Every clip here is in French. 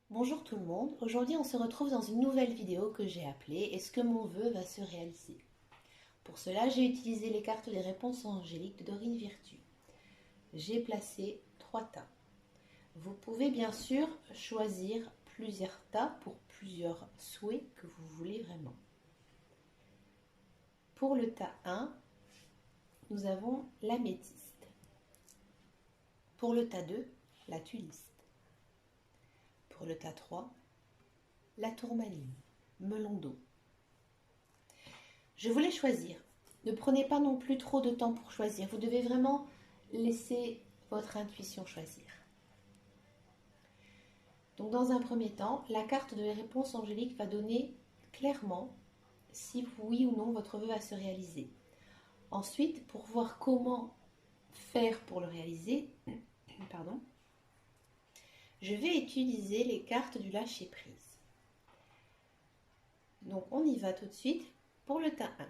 Bonjour tout le monde, aujourd'hui on se retrouve dans une nouvelle vidéo que j'ai appelée Est-ce que mon vœu va se réaliser? Pour cela j'ai utilisé les cartes des réponses angéliques de Dorine Virtue. J'ai placé 3 tas. Vous pouvez bien sûr choisir plusieurs tas pour plusieurs souhaits que vous voulez vraiment. Pour le tas 1, nous avons l'améthyste. Pour le tas 2, la tuliste. Pour le tas 3, la tourmaline, melon d'eau. Je voulais choisir. Ne prenez pas non plus trop de temps pour choisir. Vous devez vraiment laisser votre intuition choisir. Donc dans un premier temps, la carte de réponse angélique va donner clairement si oui ou non votre vœu va se réaliser. Ensuite, pour voir comment faire pour le réaliser, je vais utiliser les cartes du lâcher prise. Donc on y va tout de suite pour le tas 1.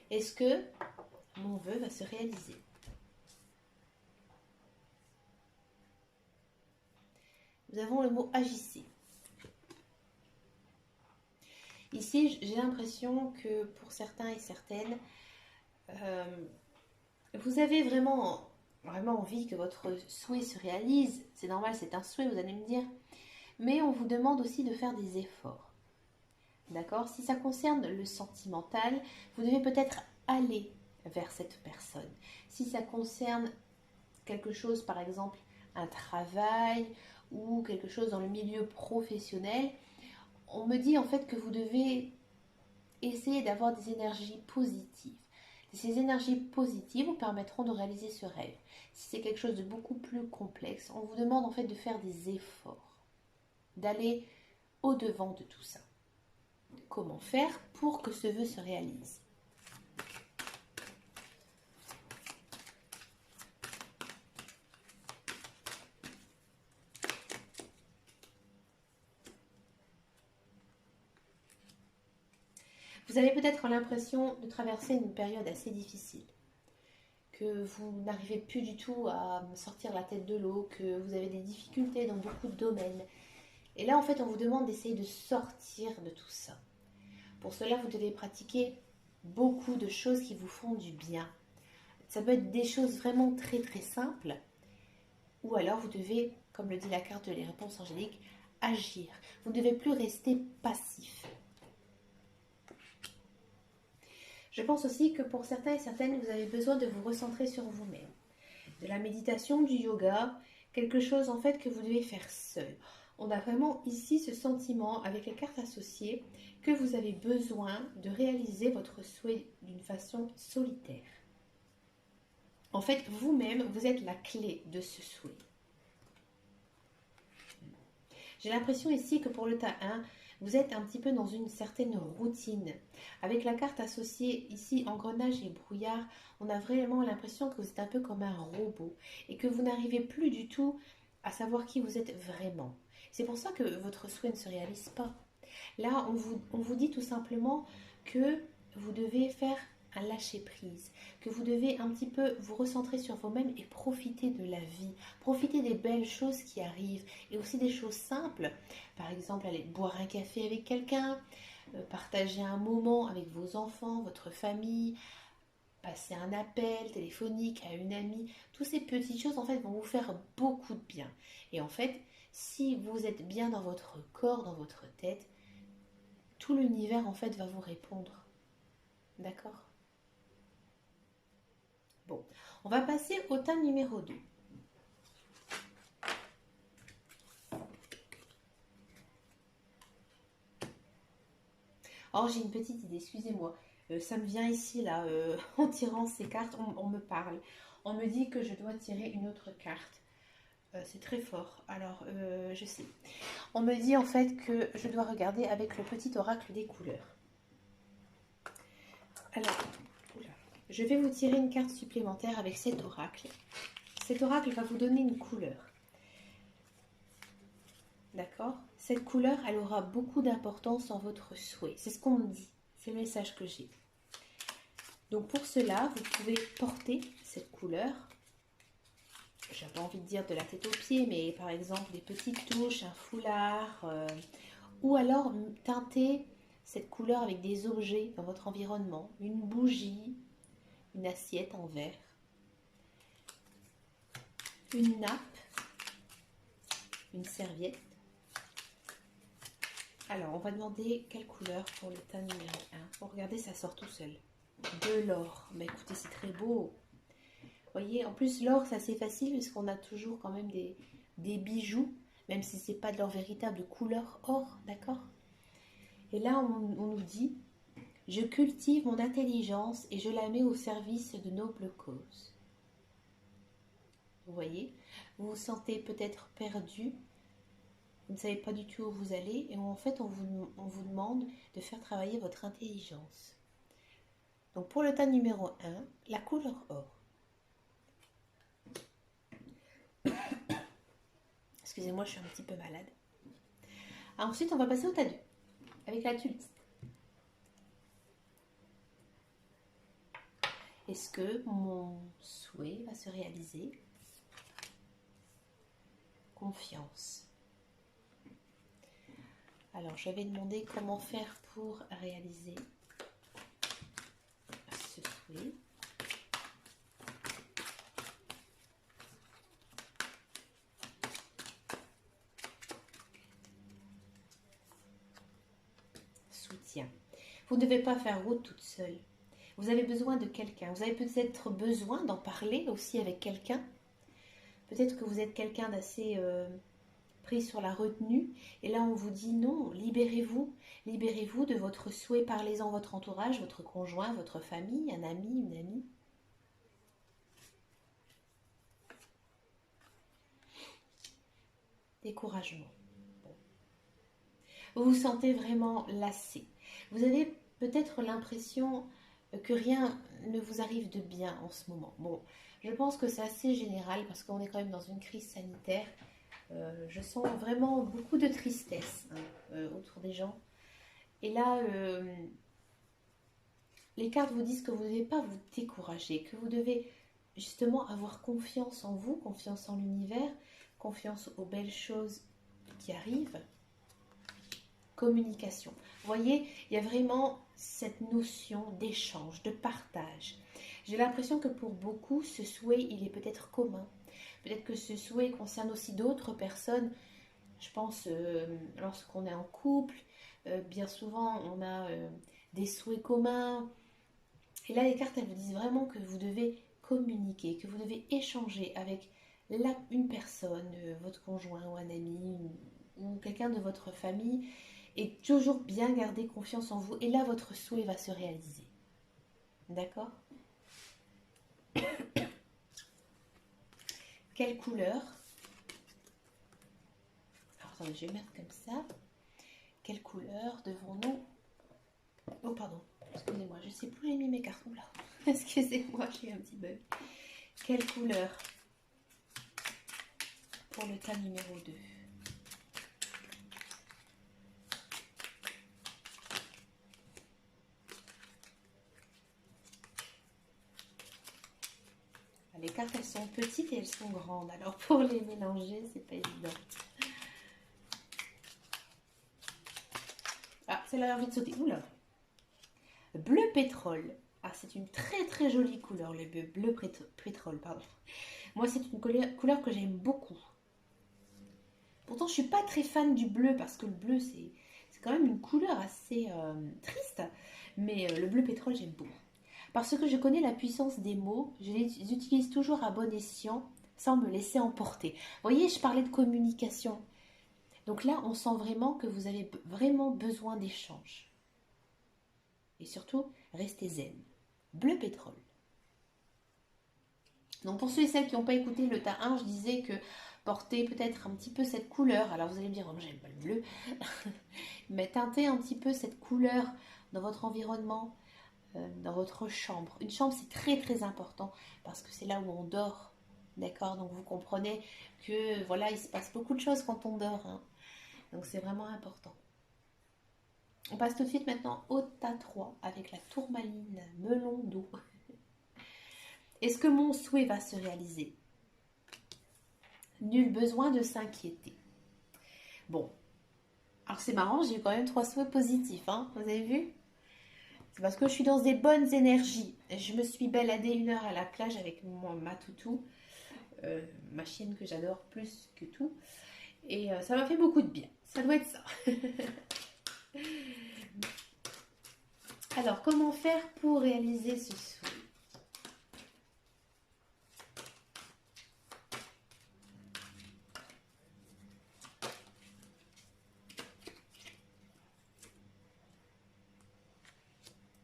Est-ce que mon vœu va se réaliser? Nous avons le mot agissez. Ici, j'ai l'impression que pour certains et certaines, vous avez vraiment envie que votre souhait se réalise. C'est normal, c'est un souhait, vous allez me dire. Mais on vous demande aussi de faire des efforts. D'accord? Si ça concerne le sentimental, vous devez peut-être aller vers cette personne. Si ça concerne quelque chose, par exemple un travail ou quelque chose dans le milieu professionnel, on me dit en fait que vous devez essayer d'avoir des énergies positives. Ces énergies positives vous permettront de réaliser ce rêve. Si c'est quelque chose de beaucoup plus complexe, on vous demande en fait de faire des efforts, d'aller au-devant de tout ça. Comment faire pour que ce vœu se réalise? Vous avez peut-être l'impression de traverser une période assez difficile, que vous n'arrivez plus du tout à sortir la tête de l'eau, que vous avez des difficultés dans beaucoup de domaines. Et là, en fait, on vous demande d'essayer de sortir de tout ça. Pour cela, vous devez pratiquer beaucoup de choses qui vous font du bien. Ça peut être des choses vraiment très très simples, ou alors vous devez, comme le dit la carte de les réponses angéliques, agir. Vous ne devez plus rester passif. Je pense aussi que pour certains et certaines, vous avez besoin de vous recentrer sur vous-même. De la méditation, du yoga, quelque chose en fait que vous devez faire seul. On a vraiment ici ce sentiment avec les cartes associées que vous avez besoin de réaliser votre souhait d'une façon solitaire. En fait, vous-même, vous êtes la clé de ce souhait. J'ai l'impression ici que pour le tas 1, vous êtes un petit peu dans une certaine routine. Avec la carte associée ici, engrenage et brouillard, on a vraiment l'impression que vous êtes un peu comme un robot et que vous n'arrivez plus du tout à savoir qui vous êtes vraiment. C'est pour ça que votre souhait ne se réalise pas. Là, on vous dit tout simplement que vous devez faire un lâcher-prise, que vous devez un petit peu vous recentrer sur vous-même et profiter de la vie, profiter des belles choses qui arrivent et aussi des choses simples. Par exemple, aller boire un café avec quelqu'un, partager un moment avec vos enfants, votre famille, passer un appel téléphonique à une amie. Toutes ces petites choses en fait vont vous faire beaucoup de bien. Et en fait, si vous êtes bien dans votre corps, dans votre tête, tout l'univers en fait va vous répondre. D'accord? Bon, on va passer au tas numéro 2. Oh, j'ai une petite idée, excusez-moi. Ça me vient ici, là, en tirant ces cartes, on me parle. On me dit que je dois tirer une autre carte. C'est très fort, alors je sais. On me dit en fait que je dois regarder avec le petit oracle des couleurs. Alors, je vais vous tirer une carte supplémentaire avec cet oracle. Cet oracle va vous donner une couleur. D'accord? Cette couleur, elle aura beaucoup d'importance dans votre souhait. C'est ce qu'on me dit. C'est le message que j'ai. Donc pour cela, vous pouvez porter cette couleur. pas envie de dire de la tête aux pieds, mais par exemple des petites touches, un foulard, ou alors teinter cette couleur avec des objets dans votre environnement, une bougie, une assiette en verre, une nappe, une serviette. Alors, on va demander quelle couleur pour le teint numéro 1. Oh, regardez, ça sort tout seul. De l'or. Mais écoutez, c'est très beau. Vous voyez, en plus, l'or, c'est assez facile parce qu'on a toujours quand même des bijoux, même si ce n'est pas de l'or véritable, de couleur or, d'accord? Et là, on nous dit, je cultive mon intelligence et je la mets au service de nobles causes. Vous voyez, vous vous sentez peut-être perdu, vous ne savez pas du tout où vous allez, et en fait, on vous demande de faire travailler votre intelligence. Donc, pour le tas numéro 1, la couleur or. Excusez-moi, je suis un petit peu malade. Ensuite, on va passer au tas 2, avec la tulipe. Est-ce que mon souhait va se réaliser? Confiance. Alors, je vais demander comment faire pour réaliser ce souhait. Soutien. Vous ne devez pas faire route toute seule. Vous avez besoin de quelqu'un. Vous avez peut-être besoin d'en parler aussi avec quelqu'un. Peut-être que vous êtes quelqu'un d'assez pris sur la retenue. Et là, on vous dit non, libérez-vous. Libérez-vous de votre souhait. Parlez-en à votre entourage, votre conjoint, votre famille, un ami, une amie. Découragement. Bon. Vous vous sentez vraiment lassé. Vous avez peut-être l'impression que rien ne vous arrive de bien en ce moment. Bon, je pense que c'est assez général parce qu'on est quand même dans une crise sanitaire. Je sens vraiment beaucoup de tristesse autour des gens. Et là, les cartes vous disent que vous ne devez pas vous décourager, que vous devez justement avoir confiance en vous, confiance en l'univers, confiance aux belles choses qui arrivent. Communication. Vous voyez, il y a vraiment cette notion d'échange, de partage. J'ai l'impression que pour beaucoup, ce souhait, il est peut-être commun. Peut-être que ce souhait concerne aussi d'autres personnes. Je pense, lorsqu'on est en couple, bien souvent, on a des souhaits communs. Et là, les cartes, elles vous disent vraiment que vous devez communiquer, que vous devez échanger avec une personne, votre conjoint ou un ami, ou quelqu'un de votre famille, et toujours bien garder confiance en vous. Et là, votre souhait va se réaliser. D'accord? Quelle couleur? Alors, attendez, je vais mettre comme ça. Quelle couleur devons-nous... Oh, pardon. Excusez-moi, je ne sais plus où j'ai mis mes cartons là. Excusez-moi, j'ai un petit bug. Quelle couleur pour le tas numéro 2? Les cartes, elles sont petites et elles sont grandes. Alors, pour les mélanger, c'est pas évident. Ah, celle-là a envie de sauter. Oula! Bleu pétrole. Ah, c'est une très très jolie couleur, le bleu pétrole, pardon. Moi, c'est une couleur que j'aime beaucoup. Pourtant, je suis pas très fan du bleu parce que le bleu, c'est quand même une couleur assez triste. Mais le bleu pétrole, j'aime beaucoup. Parce que je connais la puissance des mots, je les utilise toujours à bon escient, sans me laisser emporter. Vous voyez, je parlais de communication. Donc là, on sent vraiment que vous avez vraiment besoin d'échange. Et surtout, restez zen. Bleu pétrole. Donc pour ceux et celles qui n'ont pas écouté le tas 1, je disais que portez peut-être un petit peu cette couleur. Alors vous allez me dire, oh, j'aime pas le bleu. Mais teintez un petit peu cette couleur dans votre environnement, dans votre chambre. Une chambre, c'est très très important parce que c'est là où on dort. D'accord? Donc vous comprenez que voilà, il se passe beaucoup de choses quand on dort. Hein. Donc c'est vraiment important. On passe tout de suite maintenant au tas 3 avec la tourmaline melon d'eau. Est-ce que mon souhait va se réaliser? Nul besoin de s'inquiéter. Bon, alors c'est marrant, j'ai eu quand même 3 souhaits positifs, hein, vous avez vu? C'est parce que je suis dans des bonnes énergies. Je me suis baladée 1 heure à la plage avec ma toutou, ma chienne que j'adore plus que tout. Et ça m'a fait beaucoup de bien. Ça doit être ça. Alors, comment faire pour réaliser ce souhait?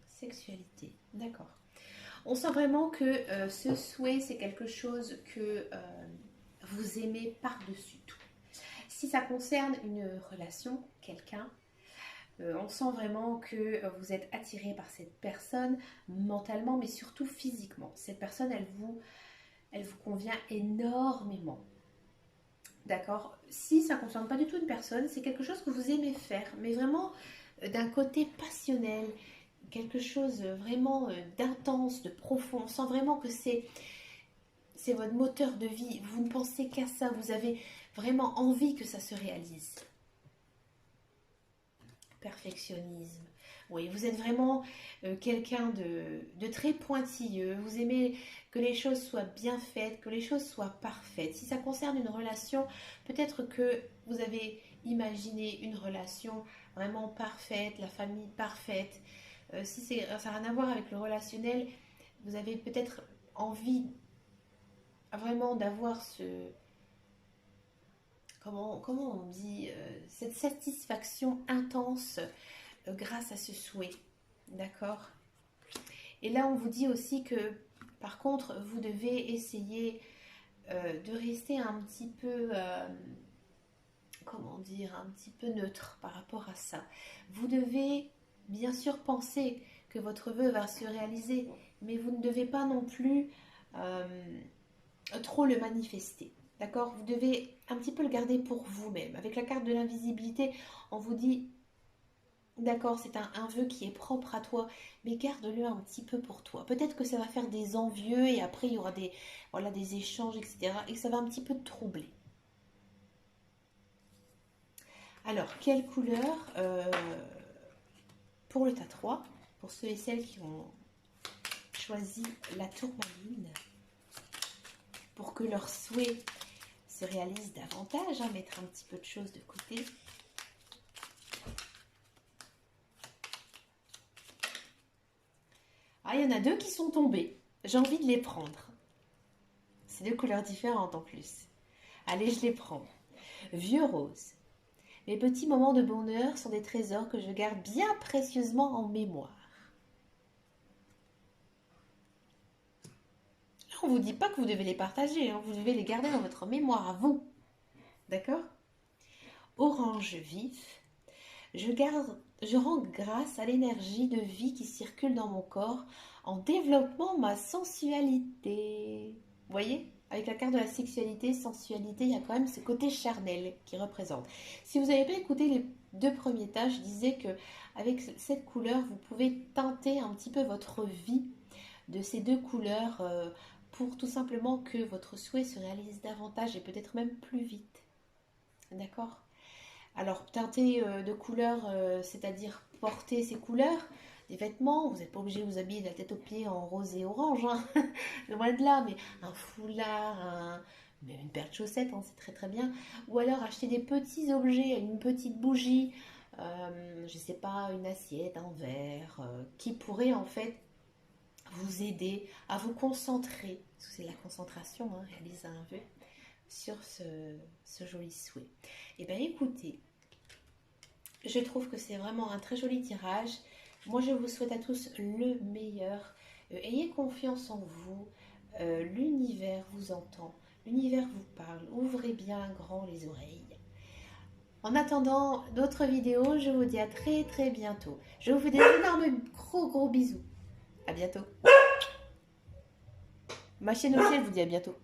Sexualité, d'accord. On sent vraiment que ce souhait, c'est quelque chose que vous aimez par-dessus tout. Si ça concerne une relation, quelqu'un, on sent vraiment que vous êtes attiré par cette personne mentalement, mais surtout physiquement. Cette personne, elle vous convient énormément. D'accord? Si ça ne concerne pas du tout une personne, c'est quelque chose que vous aimez faire, mais vraiment d'un côté passionnel, quelque chose vraiment d'intense, de profond. On sent vraiment que c'est votre moteur de vie. Vous ne pensez qu'à ça. Vous avez vraiment envie que ça se réalise. Perfectionnisme. Oui, vous êtes vraiment quelqu'un de très pointilleux. Vous aimez que les choses soient bien faites, que les choses soient parfaites. Si ça concerne une relation, peut-être que vous avez imaginé une relation vraiment parfaite, la famille parfaite. Si ça n'a rien à voir avec le relationnel, vous avez peut-être envie vraiment d'avoir comment on dit, cette satisfaction intense grâce à ce souhait. D'accord? Et là, on vous dit aussi que, par contre, vous devez essayer de rester un petit peu, comment dire, un petit peu neutre par rapport à ça. Vous devez, bien sûr, penser que votre vœu va se réaliser, mais vous ne devez pas non plus trop le manifester. D'accord? Vous devez un petit peu le garder pour vous-même. Avec la carte de l'invisibilité, on vous dit, d'accord, c'est un vœu qui est propre à toi, mais garde-le un petit peu pour toi. Peut-être que ça va faire des envieux et après il y aura des échanges, etc. Et ça va un petit peu te troubler. Alors, quelle couleur pour le tas 3, pour ceux et celles qui ont choisi la tourmaline, pour que leur souhait se réalise davantage, mettre un petit peu de choses de côté. Ah, il y en a 2 qui sont tombés. J'ai envie de les prendre. C'est 2 couleurs différentes en plus. Allez, je les prends. Vieux rose. Mes petits moments de bonheur sont des trésors que je garde bien précieusement en mémoire. Là, on ne vous dit pas que vous devez les partager, vous devez les garder dans votre mémoire à vous. D'accord? Orange vif. Je rends grâce à l'énergie de vie qui circule dans mon corps en développant ma sensualité. Vous voyez? Avec la carte de la sexualité, sensualité, il y a quand même ce côté charnel qui représente. Si vous n'avez pas écouté les 2 premiers tas, je disais que avec cette couleur, vous pouvez teinter un petit peu votre vie de ces 2 couleurs pour tout simplement que votre souhait se réalise davantage et peut-être même plus vite. D'accord? Alors, teinter de couleurs, c'est-à-dire porter ces couleurs, des vêtements, vous n'êtes pas obligé de vous habiller de la tête aux pieds en rose et orange, loin de là, mais un foulard, même une paire de chaussettes, c'est très très bien. Ou alors acheter des petits objets, une petite bougie, je ne sais pas, une assiette, un verre, qui pourrait en fait vous aider à vous concentrer, parce que c'est la concentration, réaliser un vœu, sur ce joli souhait. Et bien écoutez, je trouve que c'est vraiment un très joli tirage. Moi je vous souhaite à tous le meilleur. Ayez confiance en vous. L'univers vous entend. L'univers vous parle. Ouvrez bien grand les oreilles. En attendant d'autres vidéos, je vous dis à très très bientôt. Je vous fais des énormes gros bisous. À bientôt. Ma chaîne aussi, elle vous dit à bientôt.